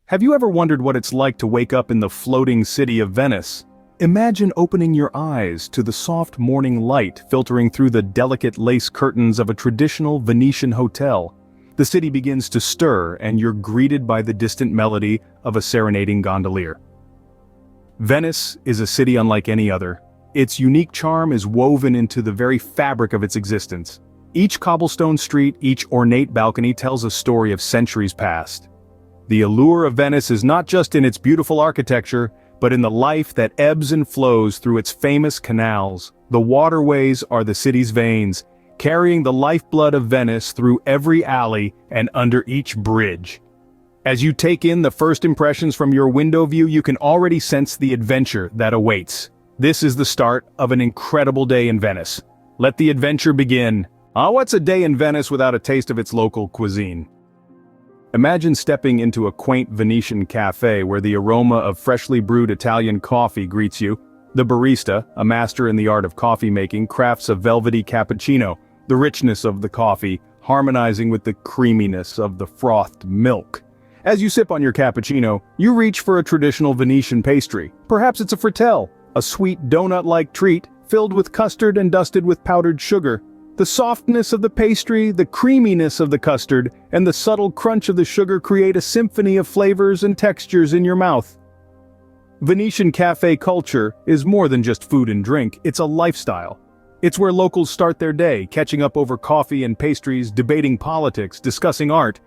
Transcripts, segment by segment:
Have you ever wondered what it's like to wake up in the floating city of Venice? Imagine opening your eyes to the soft morning light filtering through the delicate lace curtains of a traditional Venetian hotel. The city begins to stir and you're greeted by the distant melody of a serenading gondolier. Venice is a city unlike any other. Its unique charm is woven into the very fabric of its existence. Each cobblestone street, each ornate balcony tells a story of centuries past. The allure of Venice is not just in its beautiful architecture, but in the life that ebbs and flows through its famous canals. The waterways are the city's veins, carrying the lifeblood of Venice through every alley and under each bridge. As you take in the first impressions from your window view, you can already sense the adventure that awaits. This is the start of an incredible day in Venice. Let the adventure begin. What's a day in Venice without a taste of its local cuisine? Imagine stepping into a quaint Venetian cafe where the aroma of freshly brewed Italian coffee greets you. The barista, a master in the art of coffee making, crafts a velvety cappuccino, the richness of the coffee harmonizing with the creaminess of the frothed milk. As you sip on your cappuccino, you reach for a traditional Venetian pastry. Perhaps it's a frittelle, a sweet donut-like treat filled with custard and dusted with powdered sugar. The softness of the pastry, the creaminess of the custard, and the subtle crunch of the sugar create a symphony of flavors and textures in your mouth. Venetian cafe culture is more than just food and drink, it's a lifestyle. It's where locals start their day, catching up over coffee and pastries, debating politics, discussing art,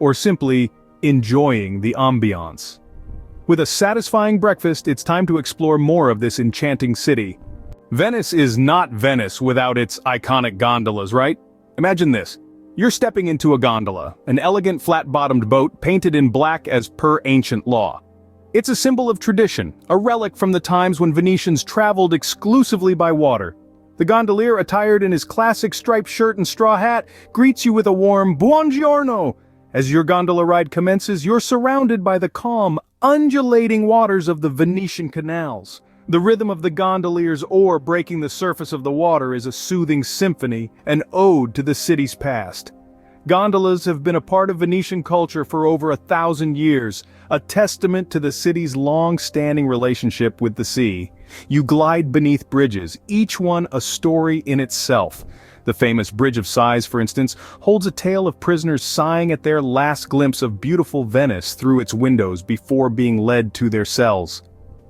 or simply enjoying the ambiance. With a satisfying breakfast, it's time to explore more of this enchanting city. Venice is not Venice without its iconic gondolas, right? Imagine this. You're stepping into a gondola, an elegant flat-bottomed boat painted in black as per ancient law. It's a symbol of tradition, a relic from the times when Venetians traveled exclusively by water. The gondolier, attired in his classic striped shirt and straw hat, greets you with a warm "Buongiorno." As your gondola ride commences, you're surrounded by the calm, undulating waters of the Venetian canals. The rhythm of the gondolier's oar breaking the surface of the water is a soothing symphony, an ode to the city's past. Gondolas have been a part of Venetian culture for over 1,000 years, a testament to the city's long-standing relationship with the sea. You glide beneath bridges, each one a story in itself. The famous Bridge of Sighs, for instance, holds a tale of prisoners sighing at their last glimpse of beautiful Venice through its windows before being led to their cells.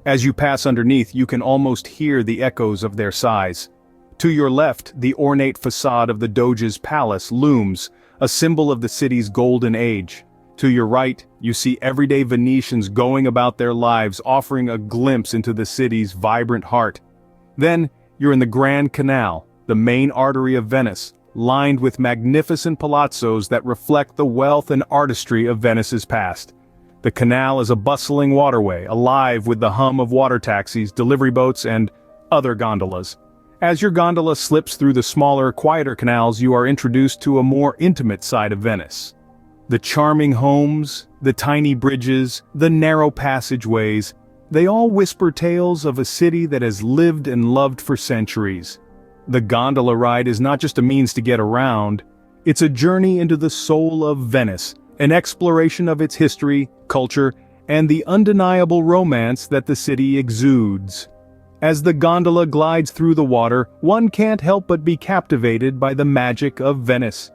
As you pass underneath, you can almost hear the echoes of their sighs. To your left, the ornate facade of the Doge's palace looms, a symbol of the city's golden age. To your right, you see everyday Venetians going about their lives, offering a glimpse into the city's vibrant heart. Then, you're in the Grand Canal, the main artery of Venice, lined with magnificent palazzos that reflect the wealth and artistry of Venice's past. The canal is a bustling waterway, alive with the hum of water taxis, delivery boats, and other gondolas. As your gondola slips through the smaller, quieter canals, you are introduced to a more intimate side of Venice. The charming homes, the tiny bridges, the narrow passageways, they all whisper tales of a city that has lived and loved for centuries. The gondola ride is not just a means to get around, it's a journey into the soul of Venice, an exploration of its history, culture, and the undeniable romance that the city exudes. As the gondola glides through the water, one can't help but be captivated by the magic of Venice.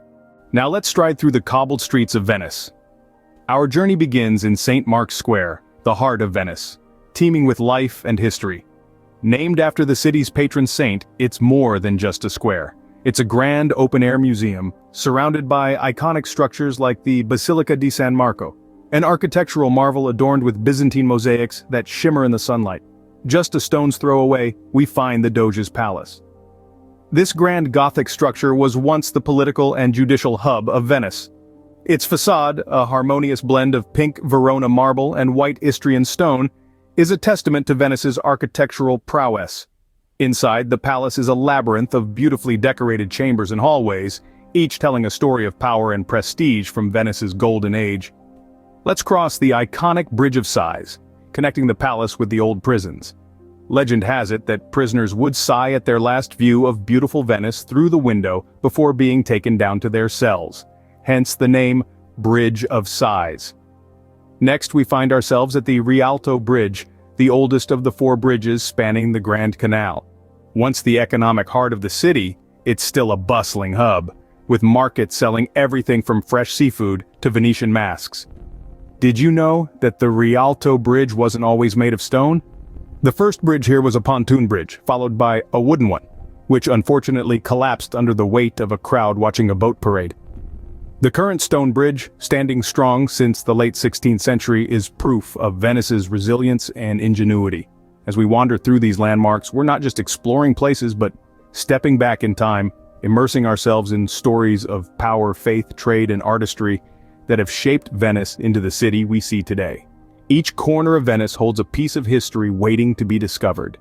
Now let's stride through the cobbled streets of Venice. Our journey begins in St. Mark's Square, the heart of Venice, teeming with life and history. Named after the city's patron saint, it's more than just a square. It's a grand open-air museum, surrounded by iconic structures like the Basilica di San Marco, an architectural marvel adorned with Byzantine mosaics that shimmer in the sunlight. Just a stone's throw away, we find the Doge's palace. This grand Gothic structure was once the political and judicial hub of Venice. Its facade, a harmonious blend of pink Verona marble and white Istrian stone, is a testament to Venice's architectural prowess. Inside, the palace is a labyrinth of beautifully decorated chambers and hallways, each telling a story of power and prestige from Venice's golden age. Let's cross the iconic Bridge of Sighs, connecting the palace with the old prisons. Legend has it that prisoners would sigh at their last view of beautiful Venice through the window before being taken down to their cells, hence the name Bridge of Sighs. Next, we find ourselves at the Rialto Bridge, the oldest of the four bridges spanning the Grand Canal. Once the economic heart of the city, it's still a bustling hub, with markets selling everything from fresh seafood to Venetian masks. Did you know that the Rialto Bridge wasn't always made of stone? The first bridge here was a pontoon bridge, followed by a wooden one, which unfortunately collapsed under the weight of a crowd watching a boat parade. The current stone bridge, standing strong since the late 16th century, is proof of Venice's resilience and ingenuity. As we wander through these landmarks, we're not just exploring places, but stepping back in time, immersing ourselves in stories of power, faith, trade, and artistry that have shaped Venice into the city we see today. Each corner of Venice holds a piece of history waiting to be discovered.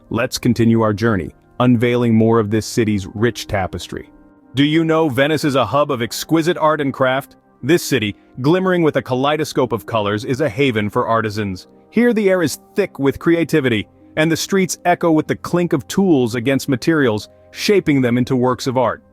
Let's continue our journey, unveiling more of this city's rich tapestry. Do you know Venice is a hub of exquisite art and craft? This city, glimmering with a kaleidoscope of colors, is a haven for artisans. Here the air is thick with creativity, and the streets echo with the clink of tools against materials, shaping them into works of art.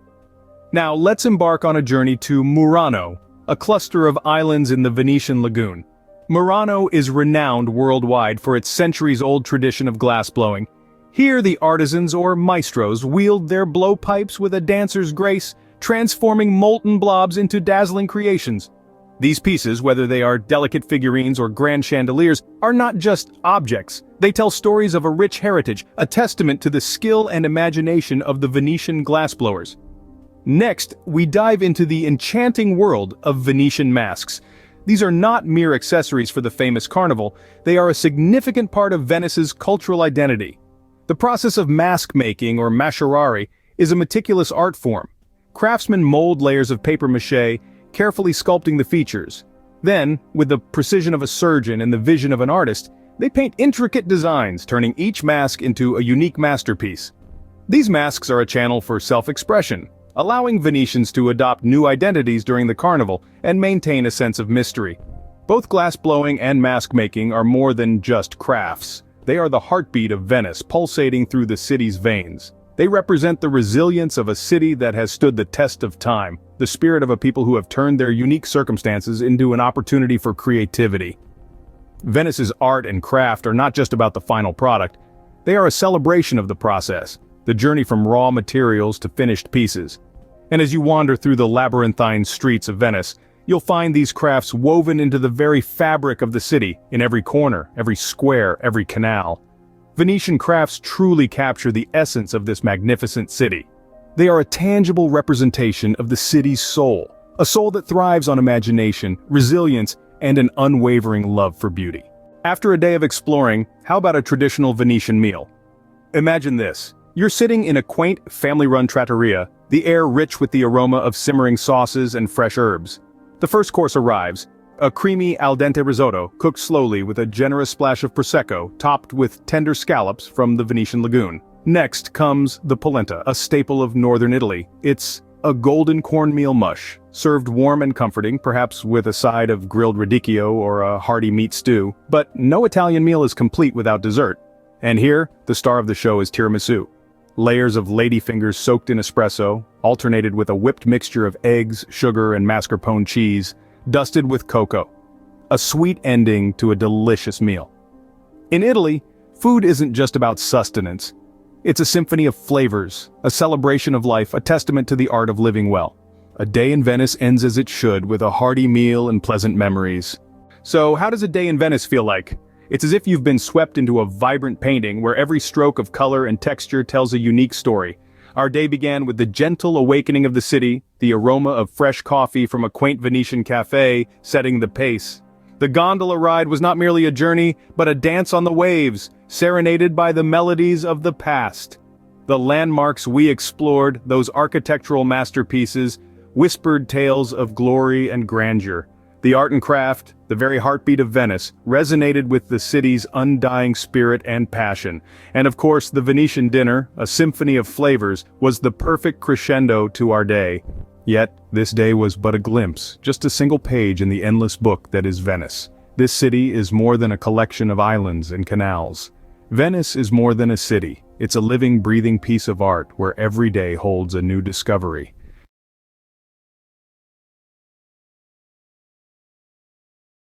Now let's embark on a journey to Murano, a cluster of islands in the Venetian lagoon. Murano is renowned worldwide for its centuries-old tradition of glassblowing. Here the artisans or maestros wield their blowpipes with a dancer's grace, transforming molten blobs into dazzling creations. These pieces, whether they are delicate figurines or grand chandeliers, are not just objects. They tell stories of a rich heritage, a testament to the skill and imagination of the Venetian glassblowers. Next, we dive into the enchanting world of Venetian masks. These are not mere accessories for the famous carnival, they are a significant part of Venice's cultural identity. The process of mask making, or macherare, is a meticulous art form. Craftsmen mold layers of papier-mâché, carefully sculpting the features. Then, with the precision of a surgeon and the vision of an artist, they paint intricate designs, turning each mask into a unique masterpiece. These masks are a channel for self-expression, allowing Venetians to adopt new identities during the carnival and maintain a sense of mystery. Both glassblowing and mask making are more than just crafts. They are the heartbeat of Venice, pulsating through the city's veins. They represent the resilience of a city that has stood the test of time, the spirit of a people who have turned their unique circumstances into an opportunity for creativity. Venice's art and craft are not just about the final product. They are a celebration of the process, the journey from raw materials to finished pieces. And as you wander through the labyrinthine streets of Venice, you'll find these crafts woven into the very fabric of the city, in every corner, every square, every canal. Venetian crafts truly capture the essence of this magnificent city. They are a tangible representation of the city's soul, a soul that thrives on imagination, resilience, and an unwavering love for beauty. After a day of exploring, how about a traditional Venetian meal? Imagine this. You're sitting in a quaint, family-run trattoria, the air rich with the aroma of simmering sauces and fresh herbs. The first course arrives, a creamy al dente risotto cooked slowly with a generous splash of prosecco topped with tender scallops from the Venetian lagoon. Next comes the polenta, a staple of northern Italy. It's a golden cornmeal mush, served warm and comforting, perhaps with a side of grilled radicchio or a hearty meat stew. But no Italian meal is complete without dessert. And here, the star of the show is tiramisu. Layers of ladyfingers soaked in espresso, alternated with a whipped mixture of eggs, sugar, and mascarpone cheese, dusted with cocoa. A sweet ending to a delicious meal. In Italy, food isn't just about sustenance. It's a symphony of flavors, a celebration of life, a testament to the art of living well. A day in Venice ends as it should, with a hearty meal and pleasant memories. So how does a day in Venice feel like? It's as if you've been swept into a vibrant painting where every stroke of color and texture tells a unique story. Our day began with the gentle awakening of the city, the aroma of fresh coffee from a quaint Venetian cafe setting the pace. The gondola ride was not merely a journey, but a dance on the waves, serenaded by the melodies of the past. The landmarks we explored, those architectural masterpieces, whispered tales of glory and grandeur. The art and craft, the very heartbeat of Venice, resonated with the city's undying spirit and passion. And of course, the Venetian dinner, a symphony of flavors, was the perfect crescendo to our day. Yet, this day was but a glimpse, just a single page in the endless book that is Venice. This city is more than a collection of islands and canals. Venice is more than a city. It's a living, breathing piece of art where every day holds a new discovery.